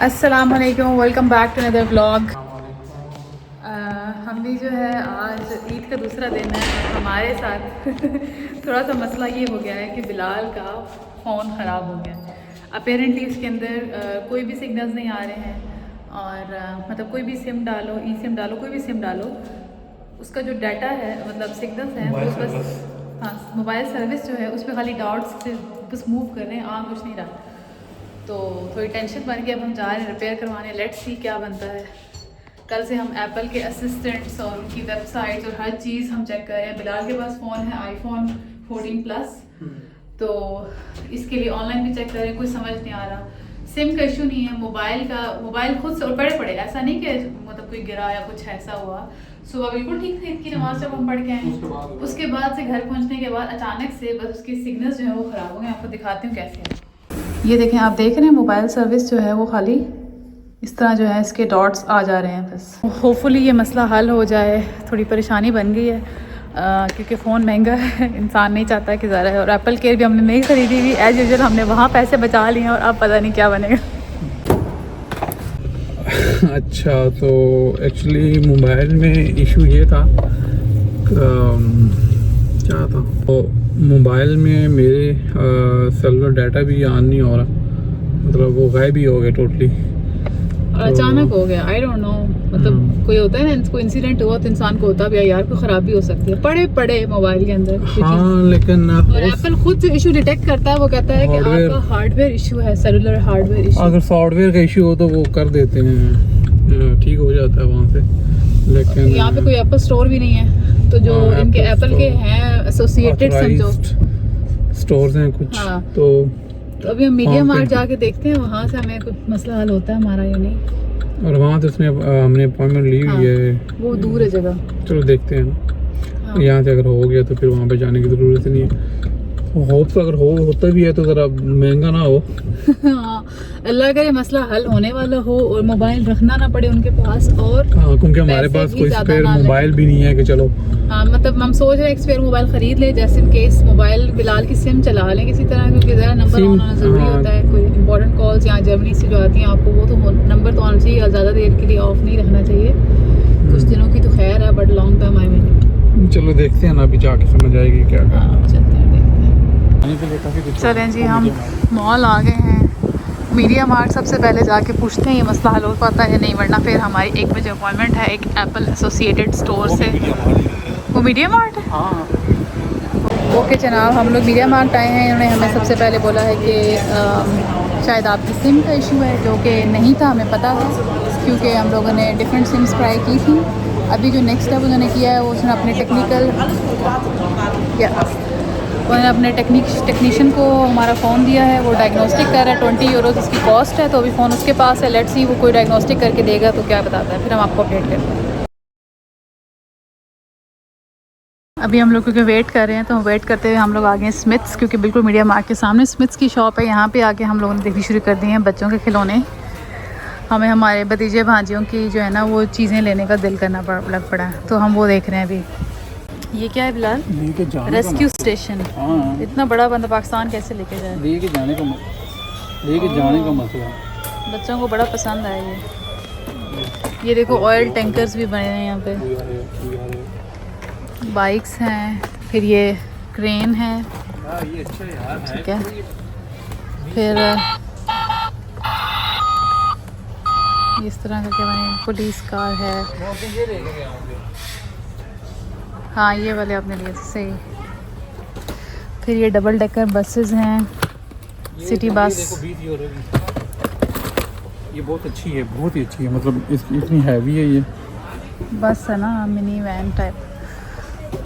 अस्सलाम वालेकुम, welcome back to another vlog. हमने जो है आज ईद का दूसरा दिन है। हमारे साथ थोड़ा सा मसला ये हो गया है कि बिलाल का फ़ोन ख़राब हो गया। अपेरेंटली इसके अंदर कोई भी सिग्नल्स नहीं आ रहे हैं और मतलब कोई भी सिम डालो, ई सिम डालो, कोई भी सिम डालो, उसका जो डाटा है मतलब सिग्नल्स हैं वो बस, हाँ मोबाइल सर्विस जो है उस पर खाली डॉट्स बस मूव कर रहे हैं, कुछ नहीं रहा। तो थोड़ी टेंशन बन गई। अब हम जा रहे हैं रिपेयर करवाने, लेट्स सी क्या बनता है। कल से हम एप्पल के असिस्टेंट्स और उनकी वेबसाइट्स और हर चीज़ हम चेक कर रहे हैं। बिलाल के पास फ़ोन है iPhone 14 प्लस, तो इसके लिए ऑनलाइन भी चेक कर रहे हैं, कुछ समझ नहीं आ रहा। सिम का इशू नहीं है, मोबाइल खुद से और पड़े ऐसा नहीं कि मतलब कोई गिरा या कुछ ऐसा हुआ। सुबह बिल्कुल ठीक थी, इसकी नमाज जब हम पढ़ के आए उसके बाद से घर पहुंचने के बाद अचानक से बस उसके सिग्नल्स जो है वो ख़राब हो गए। आपको दिखाती हूँ कैसे है। ये देखें, आप देख रहे हैं मोबाइल सर्विस जो है वो खाली इस तरह जो है इसके डॉट्स आ जा रहे हैं। बस होपफुली ये मसला हल हो जाए। थोड़ी परेशानी बन गई है क्योंकि फ़ोन महंगा है, इंसान नहीं चाहता कि ज़्यादा है। और एप्पल केयर भी हमने नहीं ख़रीदी हुई, एज़ यूजुअल हमने वहाँ पैसे बचा लिए हैं और अब पता नहीं क्या बनेगा। अच्छा, तो एक्चुअली मोबाइल में इशू ये था, क्या था, तो मोबाइल में मेरे सेलुलर डाटा भी ऑन नहीं हो रहा, मतलब वो गायब ही हो गया टोटली। और अचानक हो गया, आई डोंट नो, मतलब कोई होता है ना, कोई इंसिडेंट हुआ तो इंसान को होता भी है यार, कोई खराबी हो सकती है पड़े मोबाइल के अंदर। हाँ, लेकिन और एप्पल खुद जो इशू डिटेक्ट करता है वो कहता है कि आपका हार्डवेयर इशू है, सेलुलर हार्डवेयर इशू। अगर सॉफ्टवेयर का इशू हो तो वो कर देते हैं, ठीक हो जाता है वहाँ से। लेकिन यहाँ पे कोई एप्पल स्टोर भी नहीं है, तो जो इनके एप्पल के हैं एसोसिएटेड समझो स्टोर्स हैं कुछ। हाँ। तो अभी हम मीडिया मार्ट जाके देखते हैं, वहाँ से हमें कुछ मसला हल होता है हमारा या नहीं। और वहाँ तो उसने हमने अपॉइंटमेंट ली हुई है, वो दूर है जगह। चलो देखते हैं ना। यहाँ से अगर हो गया तो फिर वहाँ पे जाने की ज़रूरत नहीं है। होप तो अगर होता भी है तो ज़रा महंगा ना हो। हाँ, अल्लाह करे मसला हल होने वाला हो और मोबाइल रखना ना पड़े उनके पास। और हाँ, क्योंकि हमारे पास कोई स्पेयर मोबाइल भी नहीं है कि चलो। हाँ, मतलब हम सोच रहे हैं एक स्पेयर मोबाइल ख़रीद ले, जैसे इन केस मोबाइल बिलाल की सिम चला लें किसी तरह, क्योंकि ज़रा नंबर ऑन होना ज़रूरी होता है। कोई इंपॉर्टेंट कॉल्स यहाँ जर्मनी से जो आती हैं आपको, वो तो नंबर तो आना चाहिए, ज़्यादा देर के लिए ऑफ नहीं रखना चाहिए। कुछ दिनों की तो खैर है, but long term I mean. चलो देखते हैं ना, अभी जाके समझ आएगी क्या करना। चलते हैं, चलें जी। हम मॉल आ गए हैं, मीडिया मार्ट सबसे पहले जाके पूछते हैं ये मसला हल हो पाता है या नहीं, वरना फिर हमारी 1 बजे अपॉइंटमेंट है एक एप्पल एसोसिएटेड स्टोर से। वो मीडिया मार्ट है? हाँ। ओके जनाब, हम लोग मीडिया मार्ट आए हैं। इन्होंने हमें सबसे पहले बोला है कि शायद आपकी सिम का इशू है, जो कि नहीं था, हमें पता था क्योंकि हम लोगों ने डिफरेंट सिम्स ट्राई की थी। अभी जो नेक्स्ट स्टेप उन्होंने किया है वो उसने अपने उन्होंने अपने टेक्नीशियन को हमारा फ़ोन दिया है, वो डायग्नोस्टिक कर रहा है। 20 यूरोज़ इसकी कॉस्ट है, तो अभी फ़ोन उसके पास है। लेट्स सी वो कोई डायग्नोस्टिक करके देगा तो क्या बताता है, फिर हम आपको अपडेट करते हैं। अभी हम लोग क्योंकि वेट कर रहे हैं, तो वेट करते हुए हम लोग आ गए स्मिथ्स, क्योंकि बिल्कुल मीडिया मार्ट के सामने स्मिथ्स की शॉप है। यहाँ पे आके हम लोगों ने देखनी शुरू कर दी हैं बच्चों के खिलौने। हमें हमारे भतीजे भांजियों की जो है ना वो चीज़ें लेने का दिल करना लग पड़ा है, तो हम वो देख रहे हैं अभी। ये क्या है बिलाल? Rescue station. हाँ। इतना बड़ा बंदा पाकिस्तान कैसे लेके जाए? लेके जाने का मसला बच्चों को बड़ा पसंद आया ये देखो ऑयल टैंकर्स भी बने हैं यहाँ पे, बाइक्स हैं, फिर ये क्रेन है, ठीक है, फिर इस तरह का क्या बने, पुलिस कार है। हाँ, ये वाले आपने लिए सही। फिर ये डबल डेकर बसेस हैं, सिटी बस। ये बहुत अच्छी है, बहुत ही अच्छी है, मतलब इतनी हैवी है ये बस है ना, मिनी वैन टाइप।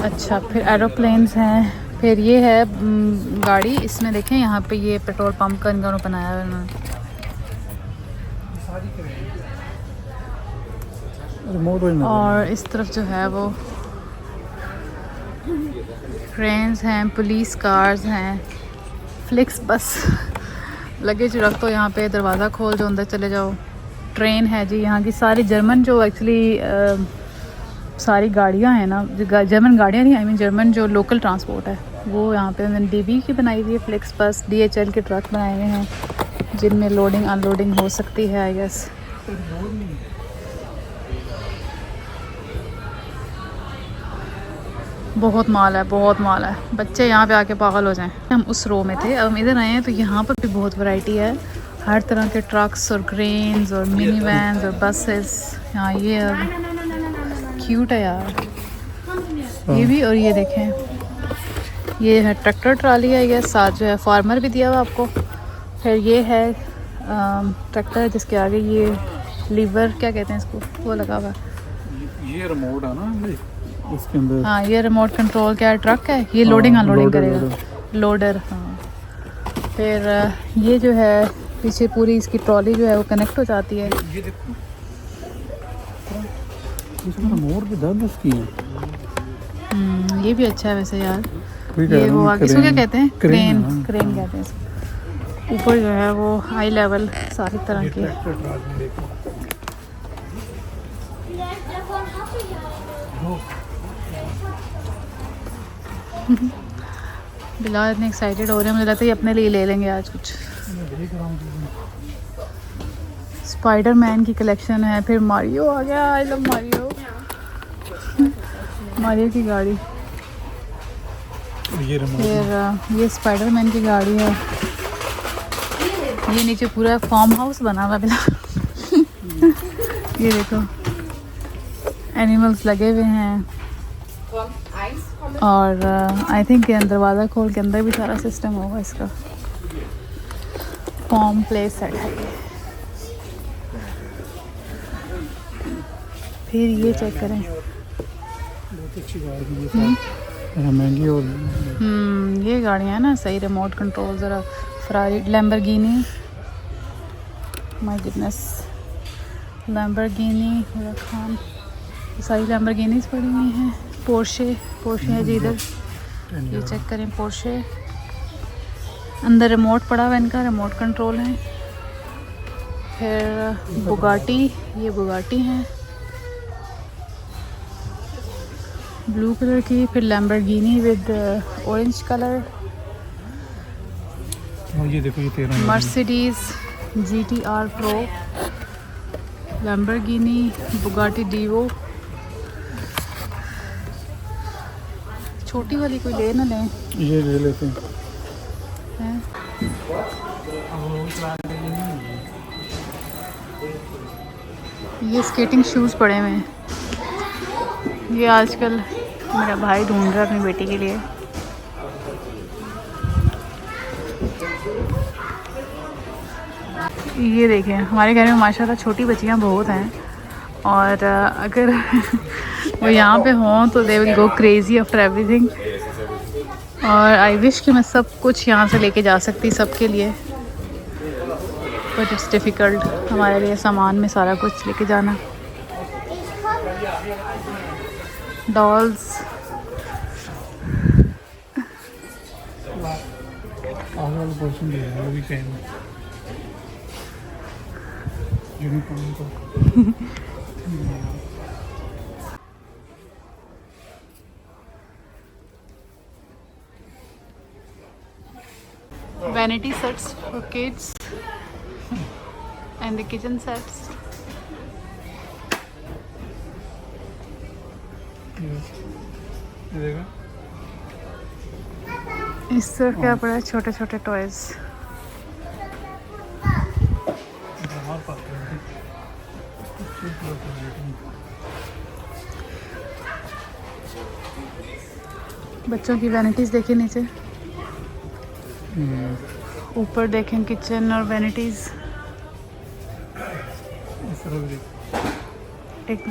अच्छा, फिर एरोप्लेन्स हैं, फिर ये है गाड़ी। इसमें देखें यहाँ पे ये पेट्रोल पंप का इन्होंने बनाया है उन्होंने। और इस तरफ जो है वो ट्रेन्स हैं, पुलिस कार्स हैं, फ्लिक्स बस। लगेज रख दो यहाँ पे, दरवाज़ा खोल दो, अंदर चले जाओ। ट्रेन है जी, यहाँ की सारी जर्मन जो एक्चुअली सारी गाड़ियाँ हैं ना, जर्मन गाड़ियाँ नहीं, आई मीन जर्मन जो लोकल ट्रांसपोर्ट है वो यहाँ पे मैंने DB की बनाई हुई है, फ्लिक्स बस, DHL के ट्रक बनाए हुए हैं। जिनमें लोडिंग अनलोडिंग हो सकती है आई गेस। बहुत माल है, बहुत माल है, बच्चे यहाँ पे आके पागल हो जाएं। हम उस रो में थे, अब हम इधर आए हैं तो यहाँ पर भी बहुत वैरायटी है, हर तरह के ट्रक्स और क्रेन्स और मिनी वैन्स और बसेस। यहाँ ये क्यूट है यार ये भी। और ये देखें, ये है ट्रैक्टर ट्राली है, ये साथ जो है फार्मर भी दिया हुआ आपको। फिर ये है ट्रैक्टर जिसके आगे ये लीवर क्या कहते हैं इसको, वो लगा हुआ है। ये रिमोट है ना इसके अंदर। हाँ ये रिमोट कंट्रोल क्या है, ट्रक है ये, लोडिंग अनलोडिंग करेगा, लोडर। हाँ फिर ये जो है पीछे पूरी इसकी ट्रॉली जो है वो कनेक्ट हो जाती है। ये देखो इसमें रिमोट भी 10 की है। ये भी अच्छा है वैसे यार। ये ये वो आगे इसको क्या कहते हैं, क्रेन, हाँ। क्रेन कहते हैं इसको। ऊपर जो है वो हाई लेवल सारी तरह की। बिलाल इतने एक्साइटेड हो रहे हैं, मुझे लगता है ये अपने लिए ले लेंगे आज कुछ। स्पाइडरमैन की कलेक्शन है, फिर मारियो आ गया, आई लव मारियो। मारियो की गाड़ी, फिर ये स्पाइडरमैन की गाड़ी है। ये नीचे पूरा फार्म हाउस बना हुआ बिलाल। ये देखो एनिमल्स लगे हुए हैं, और आई थिंक दरवाज़ा खोल के अंदर भी सारा सिस्टम होगा इसका। फॉर्म प्ले सेट है ये। फिर ये चेक करें, बहुत अच्छी गाड़ी है, महंगी। और ये गाड़ियाँ हैं ना सही, रिमोट कंट्रोल। ज़रा Ferrari, Lamborghini, my goodness, Lamborghini Khan, सारी लैम्बोर्गिनीज पड़ी हुई हैं। पोर्शे, पोर्शे है जी इधर, ये चेक करें पोर्शे। अंदर रिमोट पड़ा हुआ है इनका, रिमोट कंट्रोल है। फिर बुगाटी, ये बुगाटी है ब्लू कलर की। फिर लैम्बोर्गिनी विद ऑरेंज कलर। ये देखो ये 13 Mercedes GTR pro, Lamborghini, Bugatti Divo. छोटी वाली कोई ले ना लें, ये ले लेते हैं? ये स्केटिंग शूज़ पड़े हुए हैं, ये आजकल मेरा भाई ढूंढ रहा है अपनी बेटी के लिए। ये देखें, हमारे घर में माशाल्लाह छोटी बच्चियां बहुत हैं, और अगर वो यहाँ पे हों तो they will go crazy after everything. और आई विश कि मैं सब कुछ यहाँ से लेके जा सकती सबके लिए, बट इट्स डिफ़िकल्ट हमारे लिए सामान में सारा कुछ लेके जाना। Dolls, vanity sets for kids and the kitchen sets. इस तरफ क्या पड़ा है, छोटे छोटे टॉयज। बच्चों की वैनिटीज़ देखिए नीचे, ऊपर देखें किचन और वैनिटीज़। एक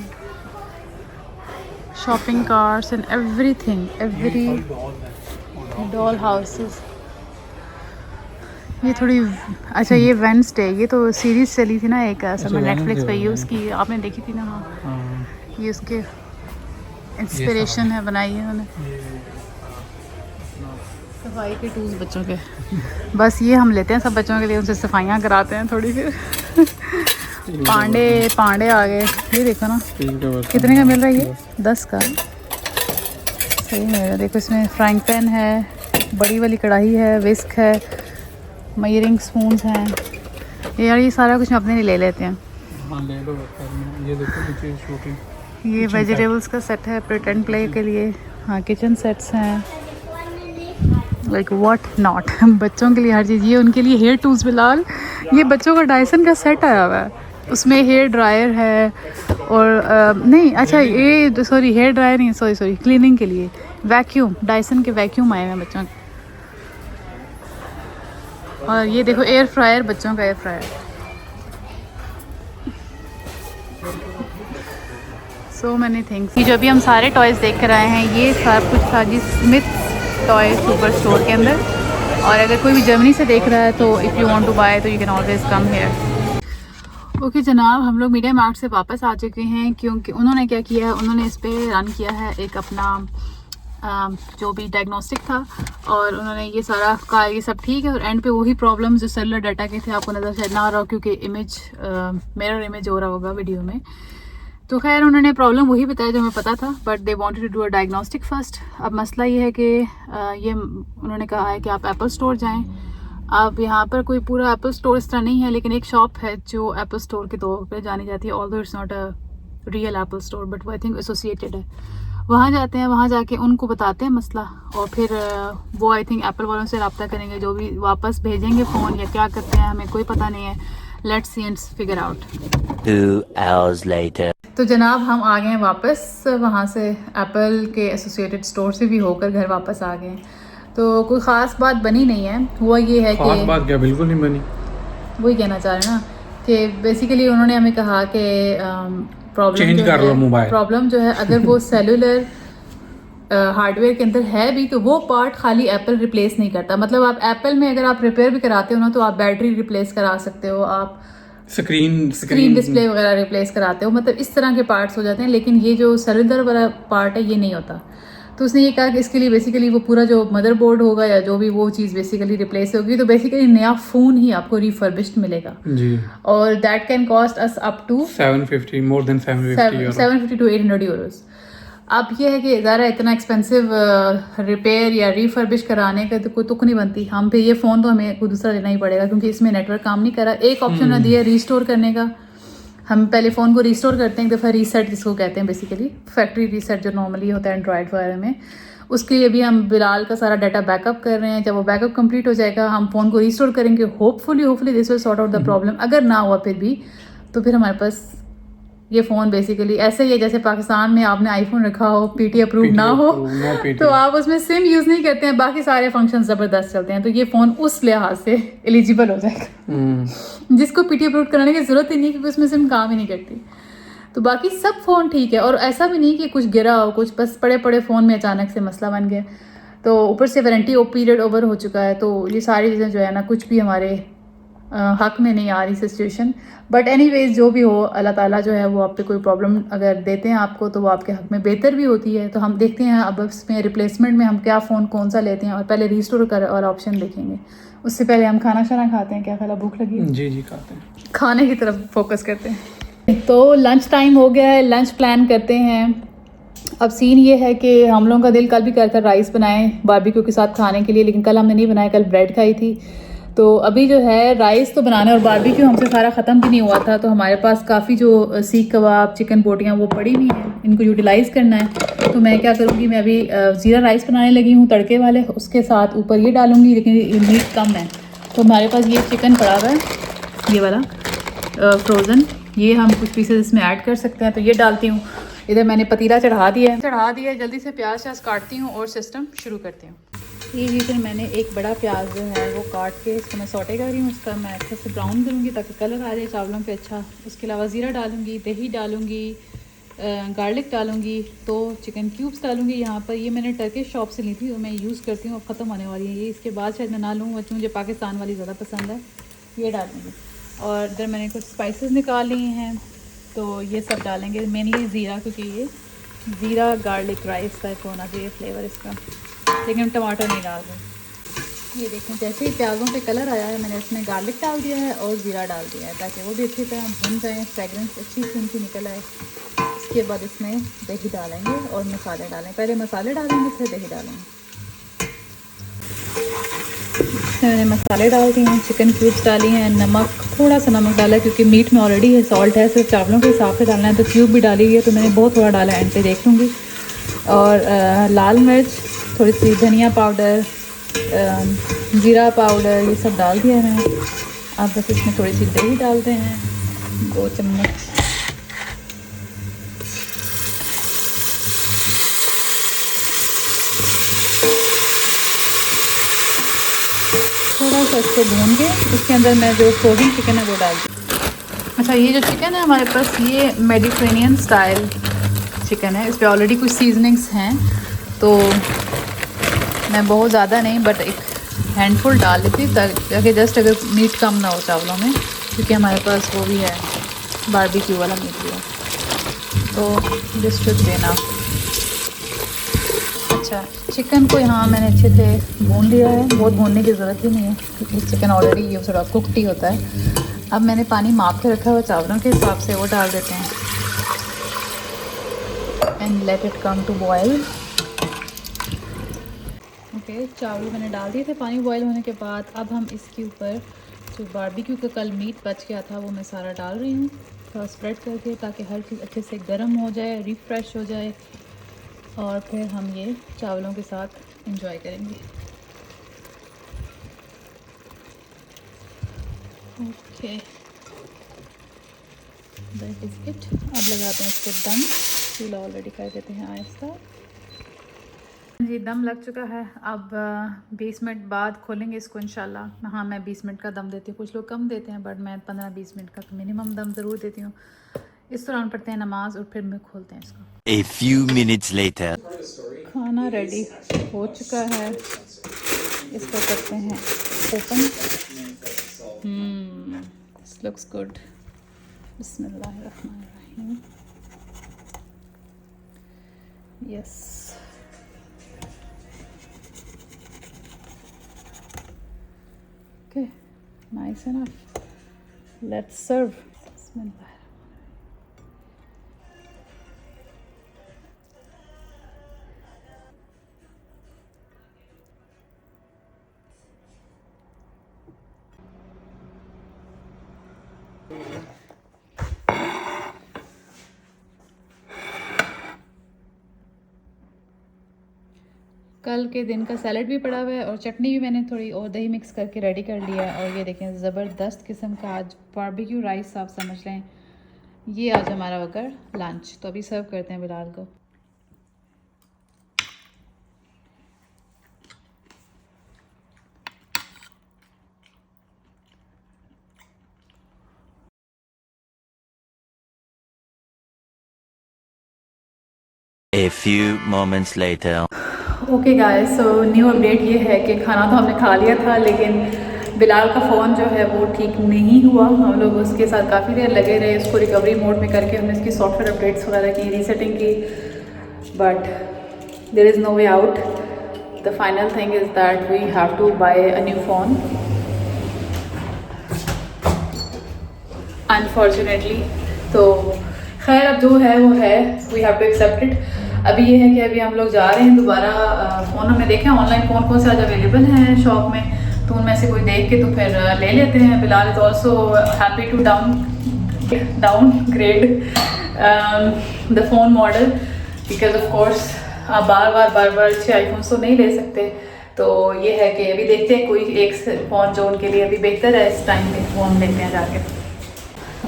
shopping carts and everything, every doll houses. ये थोड़ी अच्छा, ये वेंसडे, ये तो सीरीज चली थी ना एक समय नेटफ्लिक्स पे, ये उसकी आपने देखी थी ना? हाँ, ये उसके इंस्पिरेशन है, बनाई है उन्होंने। सफाई के टूल्स बच्चों के, बस ये हम लेते हैं सब बच्चों के लिए, उनसे सफाइयाँ कराते हैं थोड़ी। फिर पांडे आ गए, ये देखो ना कितने का मिल रहा है, ये 10 का सही मिल रहा है। देखो इसमें फ्राइंग पैन है, बड़ी वाली कढ़ाई है, विस्क है, मेजरिंग स्पून्स हैं, यार ये सारा कुछ हम अपने लिए ले लेते हैं। हाँ ले लो, ये देखो नीचे शूटिंग। ये वेजिटेबल्स का सेट है प्रिटेंड प्ले के लिए। हाँ किचन सेट्स हैं, लाइक व्हाट नॉट। बच्चों के लिए हर चीज़। ये उनके लिए हेयर टूल्स बिलाल। ये बच्चों का डायसन का सेट आया हुआ है, उसमें हेयर ड्रायर है और नहीं अच्छा ये सॉरी हेयर ड्रायर नहीं, सॉरी क्लीनिंग के लिए वैक्यूम, डायसन के वैक्यूम आए हैं बच्चों के। और ये देखो एयर फ्रायर, बच्चों का air fryer. So many things. ये जो अभी हम सारे टॉयज़ देख कर आए हैं ये सब कुछ था जी स्मिथ टॉय सुपर स्टोर के अंदर। और अगर कोई भी जर्मनी से देख रहा है तो if you want to buy तो you can always come here. Okay जनाब, हम लोग मीडिया मार्ट से वापस आ चुके हैं क्योंकि उन्होंने क्या किया है, उन्होंने इस पर रन किया है एक अपना जो भी डायग्नोस्टिक था और उन्होंने ये सारा कहा ये सब ठीक है। और एंड पे वही प्रॉब्लम्स जो सेलुलर डाटा के थे, आपको नज़र शायद ना आ रहा हो क्योंकि इमेज मिरर इमेज हो रहा होगा वीडियो में। तो खैर उन्होंने प्रॉब्लम वही बताया जो हमें पता था, but they wanted to do a diagnostic first. अब मसला ये है कि ये उन्होंने कहा है कि आप एप्पल स्टोर जाएं। अब यहाँ पर कोई पूरा एप्पल स्टोर इस तरह नहीं है, लेकिन एक शॉप है जो एप्पल स्टोर के तौर पर जानी जाती है, although it's not a real Apple store but वो आई थिंक एसोसिएटेड है। वहाँ जाते हैं, वहाँ जाके उनको बताते हैं मसला और फिर वो आई थिंक एप्पल वालों से रब्ता करेंगे, जो भी वापस भेजेंगे फ़ोन या क्या करते हैं हमें कोई पता नहीं है। Let's see and figure out. 2 hours later. तो जनाब हम आ गए हैं वापस, वहाँ से एप्पल के एसोसिएटेड स्टोर से भी होकर घर वापस आ गए। तो कोई ख़ास बात बनी नहीं है, वो ये है खास कि बात क्या, बिल्कुल नहीं बनी। वही कहना चाह रहे हैं ना कि बेसिकली उन्होंने हमें कहा कि चेंज कर लो मोबाइल। प्रॉब्लम जो है अगर वो सेलुलर हार्डवेयर के अंदर है भी तो वो पार्ट खाली एप्पल रिप्लेस नहीं करता। मतलब आप एप्पल में अगर आप रिपेयर भी कराते हो ना तो आप बैटरी रिप्लेस करा सकते हो, आप स्क्रीन डिस्प्ले वगैरह रिप्लेस कराते हो, मतलब इस तरह के पार्ट्स हो जाते हैं। लेकिन ये जो सेलुलर वाला पार्ट है ये नहीं होता। तो उसने ये कहा कि इसके लिए बेसिकली वो पूरा जो मदरबोर्ड होगा या जो भी वो चीज़ बेसिकली रिप्लेस होगी, तो बेसिकली नया फ़ोन ही आपको रिफर्बिश्ड मिलेगा जी। और that can cost us up to 750 more than 750 to 800 euros। अब ये है कि ज़रा इतना एक्सपेंसिव रिपेयर या रिफर्बिश कराने का तो कोई तुक नहीं बनती। हम फिर ये फ़ोन तो हमें कोई दूसरा लेना ही पड़ेगा क्योंकि इसमें नेटवर्क काम नहीं कर रहा। एक ऑप्शन ना दिया रीस्टोर करने का, हम पहले फ़ोन को रीस्टोर करते हैं एक दफ़ा, रीसेट जिसको कहते हैं बेसिकली, फैक्ट्री रीसेट जो नॉर्मली होता है एंड्रॉयड वगैरह में। उसके लिए भी हम बिलाल का सारा डाटा बैकअप कर रहे हैं। जब वो बैकअप कंप्लीट हो जाएगा हम फ़ोन को रीस्टोर करेंगे, hopefully this will sort out the problem. अगर ना हुआ फिर भी तो फिर हमारे पास ये फ़ोन बेसिकली ऐसे ही है जैसे पाकिस्तान में आपने आईफोन रखा हो, पीटी अप्रूव ना हो तो आप उसमें सिम यूज़ नहीं करते हैं, बाकी सारे फंक्शन ज़बरदस्त चलते हैं, तो ये फ़ोन उस लिहाज से एलिजिबल हो जाएगा जिसको पीटी अप्रूव कराने की ज़रूरत ही नहीं क्योंकि उसमें सिम काम ही नहीं करती। तो बाकी सब फ़ोन ठीक है और ऐसा भी नहीं कि कुछ गिरा हो, कुछ बस पड़े फ़ोन में अचानक से मसला बन गया। तो ऊपर से वारंटी पीरियड ओवर हो चुका है, तो ये सारी चीज़ें जो है ना कुछ भी हमारे हक में नहीं आ रही सिचुएशन। बट एनीवेज जो भी हो, अल्लाह ताला जो है वो आप पे कोई प्रॉब्लम अगर देते हैं आपको तो वो आपके हक में बेहतर भी होती है। तो हम देखते हैं अब इसमें रिप्लेसमेंट में हम क्या फ़ोन कौन सा लेते हैं और पहले रीस्टोर कर और ऑप्शन देखेंगे। उससे पहले हम खाना शाना खाते हैं, क्या खाला भूख लगी? जी खाते हैं, खाने की तरफ फोकस करते हैं। तो लंच टाइम हो गया है, लंच प्लान करते हैं। अब सीन ये है कि हम लोगों का दिल कल भी करता राइस बनाएं बारबेक्यू के साथ खाने के लिए, लेकिन कल हमने नहीं बनाया, कल ब्रेड खाई थी। तो अभी जो है राइस तो बनाना और बारबेक्यू हमसे सारा ख़त्म भी नहीं हुआ था, तो हमारे पास काफ़ी जो सीख कबाब चिकन बोटियाँ वो पड़ी हुई हैं, इनको यूटिलाइज़ करना है। तो मैं क्या करूँगी, मैं अभी ज़ीरा राइस बनाने लगी हूँ तड़के वाले, उसके साथ ऊपर ये डालूँगी, लेकिन ये मीट कम है। तो हमारे पास ये चिकन पड़ा हुआ है, ये वाला फ्रोज़न, ये हम कुछ पीसेस इसमें ऐड कर सकते हैं, तो ये डालती हूँ। इधर मैंने पतीला चढ़ा दिया है, जल्दी से प्याज काटती हूँ और सिस्टम शुरू करती हूँ। ये इधर मैंने एक बड़ा प्याज जो है वो काट के इसको मैं सौटे कर रही हूँ, उसका मैं अच्छे से ब्राउन करूँगी ताकि कलर आ जाए चावलों पे अच्छा। उसके अलावा ज़ीरा डालूँगी, दही डालूँगी, गार्लिक डालूँगी, तो चिकन क्यूब्स डालूँगी। यहाँ पर ये मैंने टर्किश शॉप से ली थी, वो मैं यूज़ करती हूँ, अब ख़त्म होने वाली है ये, इसके बाद शायद मैं ना लूँ, मुझे पाकिस्तान वाली ज़्यादा पसंद है, ये डालूँगी। और इधर मैंने कुछ स्पाइसेस निकाल लिए हैं, तो ये सब डालेंगे, मेनली ज़ीरा, क्योंकि ये ज़ीरा गार्लिक राइस टाइप होना चाहिए फ्लेवर इसका, लेकिन टमाटर नहीं डाल रहे। ये देखें जैसे ही प्याज़ों पे कलर आया है मैंने इसमें गार्लिक डाल दिया है और ज़ीरा डाल दिया है ताकि वो भी अच्छी तरह भुन जाएँ, फ्रेगरेंस अच्छी सी उनकी निकल आए। इसके बाद इसमें दही डालेंगे और मसाले डालेंगे, पहले मसाले डालेंगे फिर दही डालेंगे। इसमें मैंने मसाले डाल दिए हैं, चिकन क्यूब्स डाली हैं, नमक, थोड़ा सा नमक डाला है क्योंकि मीट में ऑलरेडी है सॉल्ट है, सिर्फ चावलों के हिसाब से डालना है। तो क्यूब भी डाली हुई है, तो मैंने बहुत थोड़ा डाला है, एंड पे देख लूँगी। और लाल मिर्च, थोड़ी सी धनिया पाउडर, जीरा पाउडर, ये सब डाल दिया है मैंने। अब बस इसमें थोड़ी सी दही डालते हैं, 2 चम्मच। थोड़ा सा इसको भून के इसके अंदर मैं जो फ्रोजन चिकन है वो डाल दूँ। अच्छा, ये जो चिकन है हमारे पास, ये मेडिटेरेनियन स्टाइल चिकन है। इस पर ऑलरेडी कुछ सीजनिंग्स हैं, तो मैं बहुत ज़्यादा नहीं, बट एक हैंडफुल डाल देती ताकि जस्ट अगर मीट कम ना हो चावलों में, क्योंकि हमारे पास वो भी है बारबेक्यू वाला मीट भी है, तो जस्ट शुड देना। अच्छा, चिकन को यहाँ मैंने अच्छे से भून लिया है, बहुत भूनने की ज़रूरत ही नहीं है क्योंकि चिकन ऑलरेडी ये थोड़ा कुकड ही होता है। अब मैंने पानी माप के रखा हुआ चावलों के हिसाब से, वो डाल देते हैं and let it come to boil. Okay, चावल मैंने डाल दिए थे पानी बॉयल होने के बाद। अब हम इसके ऊपर जो बारबेक्यू का कल मीट बच गया था वो मैं सारा डाल रही हूँ, थोड़ा स्प्रेड करके, ताकि हर चीज़ अच्छे से गर्म हो जाए, रिफ़्रेश हो जाए, और फिर हम ये चावलों के साथ एंजॉय करेंगे। Okay, that is it. अब लगाते हैं इसको दम, चूल्हा ऑलरेडी कर देते हैं आहिस्ता। जी, दम लग चुका है। अब 20 मिनट बाद खोलेंगे इसको इंशाल्लाह। हाँ, मैं 20 मिनट का दम देती हूँ, कुछ लोग कम देते हैं, बट मैं 15-20 मिनट का मिनिमम दम ज़रूर देती हूँ। इस दौरान पढ़ते हैं नमाज और फिर मैं खोलते हैं इसको। A few minutes later. खाना रेडी हो चुका है, इसको करते हैं ओपन। This looks good. बिस्मिल्लाहिर्रहमानिर्रहीम। Yes, okay, nice enough. Let's serve. बिस्मिल्लाह। कल के दिन का सैलड भी पड़ा हुआ है और चटनी भी मैंने थोड़ी और दही मिक्स करके रेडी कर लिया है। और ये देखें, ज़बरदस्त किस्म का आज बारबेक्यू राइस आप समझ लें, ये आज हमारा होगा लंच। तो अभी सर्व करते हैं बिलाल को। A few moments later. Okay guys, so new update ये है कि खाना तो हमने खा लिया था, लेकिन बिलाल का फ़ोन जो है वो ठीक नहीं हुआ। हम लोग उसके साथ काफ़ी देर लगे रहे, इसको रिकवरी मोड में करके हमने इसकी सॉफ्टवेयर अपडेट्स वगैरह की, रीसेटिंग की, but there is no way out. The final thing is that we have to buy a new phone unfortunately. तो खैर, अब जो है वो है, we have to accept it. अभी ये है कि अभी हम लोग जा रहे हैं दोबारा फ़ोन हमने देखे ऑनलाइन कौन से आज अवेलेबल हैं शॉप में, तो उनमें से कोई देख के तो फिर ले लेते हैं। Bilal is also happy to downgrade the phone model, because of course आप बार बार अच्छे आईफोन्स तो नहीं ले सकते। तो ये है कि अभी देखते हैं कोई एक फ़ोन जो उनके लिए अभी बेहतर है इस टाइम में, वो हम लेते हैं जाके।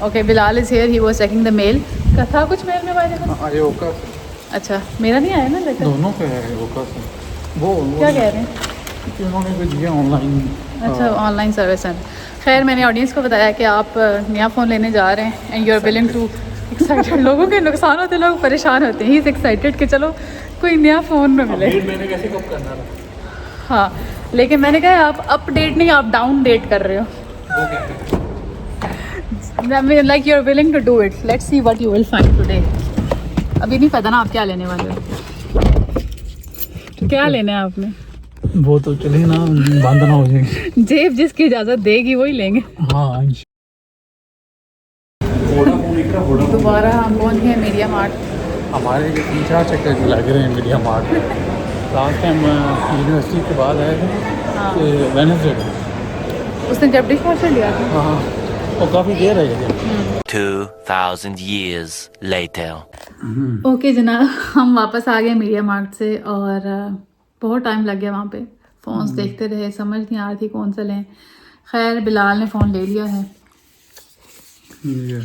Okay, Bilal is here, he was checking the mail. क्या था कुछ मेल में भाई? अच्छा, मेरा नहीं आया ना लेकर। दोनों का है वो क्या कह रहे हैं? उन्होंने कुछ दिया ऑनलाइन। अच्छा, ऑनलाइन सर्विस है। खैर, मैंने ऑडियंस को बताया कि आप नया फ़ोन लेने जा रहे हैं and you are willing to excited. लोगों के नुकसान होते, लोग परेशान होते हैं, ही इज़ एक्साइटेड कि चलो कोई नया फ़ोन में मिले। मैंने कैसे कब करना था? हाँ, लेकिन मैंने कहा आप अपडेट नहीं, आप डाउन डेट कर रहे हो। Like you are willing to do it. Let's see what you will find today. अभी नहीं पता ना आप क्या लेने वाले हो। क्या लेना है आपने? वो तो चले ना, बंद ना हो जाएगी। जेब जिसकी इजाज़त देगी वही लेंगे। हाँ, दोबारा हम पहुंच गए मीडिया मार्ट। हमारे 3-4 चक्कर लग रहे हैं मीडिया मार्ट में। लास्ट टाइम यूनिवर्सिटी के बाद आए थे, हाँ। वेडनेसडे उसने जब डिश वॉशर लिया था। हाँ और काफ़ी देर है 2,000 years later. ओके जनाब, हम वापस आ गए मीडिया मार्ट से और बहुत टाइम लग गया वहाँ पे। फ़ोन्स देखते रहे, समझ नहीं आ रही थी कौन सा लें। खैर बिलाल ने फ़ोन ले लिया है,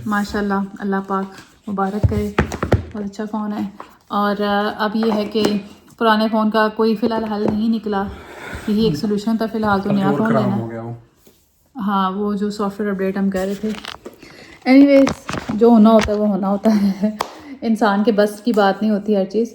माशाल्लाह, अल्लाह पाक मुबारक करे, बहुत अच्छा फ़ोन है। और अब ये है कि पुराने फ़ोन का कोई फ़िलहाल हल नहीं निकला, यही एक सोल्यूशन था फ़िलहाल तो नया फ़ोन लेना। हाँ, वो जो सॉफ्टवेयर अपडेट हम कर रहे थे। एनीवेज़ जो होना होता है वो होना होता है, इंसान के बस की बात नहीं होती हर चीज़।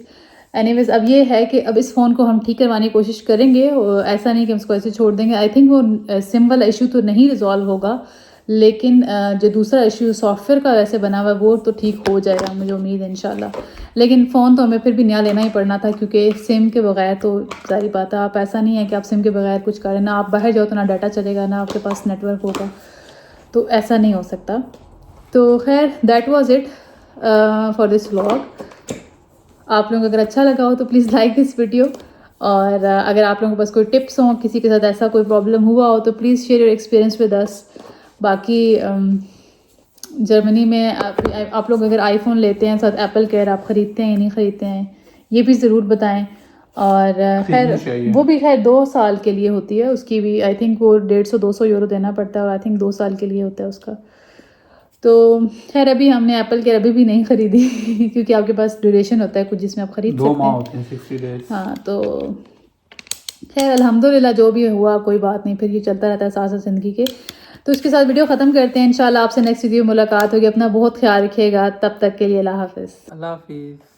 एनीवेज़ अब ये है कि अब इस फ़ोन को हम ठीक करवाने की कोशिश करेंगे, और ऐसा नहीं कि हम इसको ऐसे छोड़ देंगे। आई थिंक वो सिम वाला इशू तो नहीं रिजॉल्व होगा, लेकिन जो दूसरा इशू सॉफ्टवेयर का वैसे बना हुआ है वो तो ठीक हो जाएगा, मुझे उम्मीद है इंशाल्लाह। लेकिन फ़ोन तो हमें फिर भी नया लेना ही पड़ना था, क्योंकि सिम के बगैर तो सारी बात है, आप ऐसा नहीं है कि आप सिम के बगैर कुछ करें, ना आप बाहर जाओ तो ना डाटा चलेगा, ना आपके पास नेटवर्क होगा, तो ऐसा नहीं हो सकता। तो खैर that was it for this vlog. आप लोगों को अगर अच्छा लगा हो तो प्लीज़ लाइक दिस वीडियो, और अगर आप लोगों के पास कोई टिप्स हों, किसी के साथ ऐसा कोई प्रॉब्लम हुआ हो तो please share your experience with us. बाकी जर्मनी में आप लोग अगर आईफोन लेते हैं साथ एप्पल केयर आप ख़रीदते हैं या नहीं ख़रीदते हैं, ये भी ज़रूर बताएं। और खैर वो भी खैर 2 साल के लिए होती है उसकी भी, आई थिंक वो 150-200 यूरो देना पड़ता है, और आई थिंक 2 साल के लिए होता है उसका। तो खैर अभी हमने एप्पल केयर अभी भी नहीं ख़रीदी क्योंकि आपके पास ड्यूरेशन होता है कुछ जिसमें आप ख़रीद सकते हैं। 2 माह होते हैं, 60 डेज। हाँ, तो खैर अल्हम्दुलिल्लाह जो भी हुआ कोई बात नहीं, फिर ये चलता रहता है साथ साथ ज़िंदगी के। तो इसके साथ वीडियो ख़त्म करते हैं, इंशाल्लाह आपसे नेक्स्ट वीडियो मुलाकात होगी। अपना बहुत ख्याल रखिएगा, तब तक के लिए अल्लाह हाफ़िज़। अल्लाह हाफिज़।